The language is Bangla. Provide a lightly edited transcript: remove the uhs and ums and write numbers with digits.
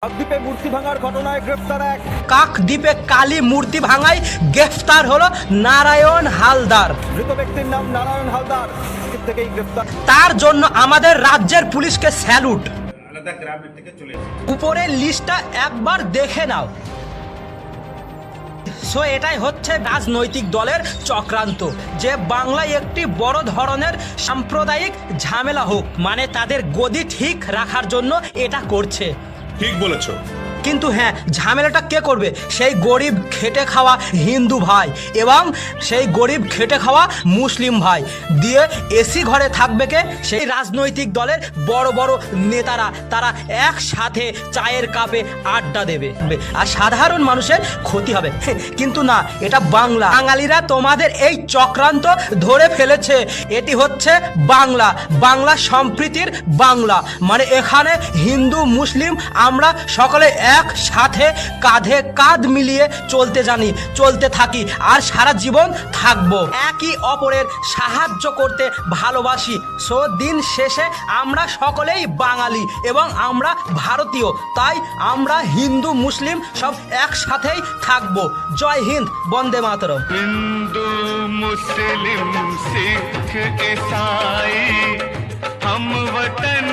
কাকদ্বীপে মূর্তি ভাঙার ঘটনায় গ্রেফতার এক। কাকদ্বীপে কালী মূর্তি ভাঙায় গ্রেফতার হলো নারায়ণ হালদার। মৃত ব্যক্তির নাম নারায়ণ হালদার, থেকেই গ্রেফতার। তার জন্য আমাদের রাজ্যের পুলিশকে স্যালুট। আলাদা গ্রামের থেকে চলে এসেছে। উপরের লিস্টটা একবার দেখে নাও। সো এটাই হচ্ছে রাজনৈতিক দলের চক্রান্ত, যে বাংলায় একটি বড় ধরনের সাম্প্রদায়িক ঝামেলা হোক, মানে তাদের গদি ঠিক রাখার জন্য এটা করছে। ঠিক বলেছো। কিন্তু হ্যাঁ, ঝামেলাটা কে করবে? সেই গরিব খেটে খাওয়া হিন্দু ভাই এবং সেই গরিব খেটে খাওয়া মুসলিম ভাই। দিয়ে এসি ঘরে থাকবে কে? সেই রাজনৈতিক দলের বড় বড় নেতারা, তারা একসাথে চায়ের কাপে আড্ডা দেবে আর সাধারণ মানুষের ক্ষতি হবে। কিন্তু না, এটা বাংলা। বাঙালিরা তোমাদের এই চক্রান্ত ধরে ফেলেছে। এটি হচ্ছে বাংলা, বাংলা সম্প্রীতির বাংলা। মানে এখানে হিন্দু মুসলিম আমরা সকলে একসাথে কাঁধে কাঁধ মিলিয়ে চলতে জানি, চলতে থাকি আর সারা জীবন থাকবো। একই অপরের সাহায্য করতে ভালোবাসি। সো দিন শেষে আমরা সকলেই বাঙালি এবং আমরা ভারতীয়, তাই আমরা হিন্দু মুসলিম সব একসাথেই থাকবো। জয় হিন্দ, বন্দে মাতরম। हिंदू मुस्लिम सिख ईसाई हम वतन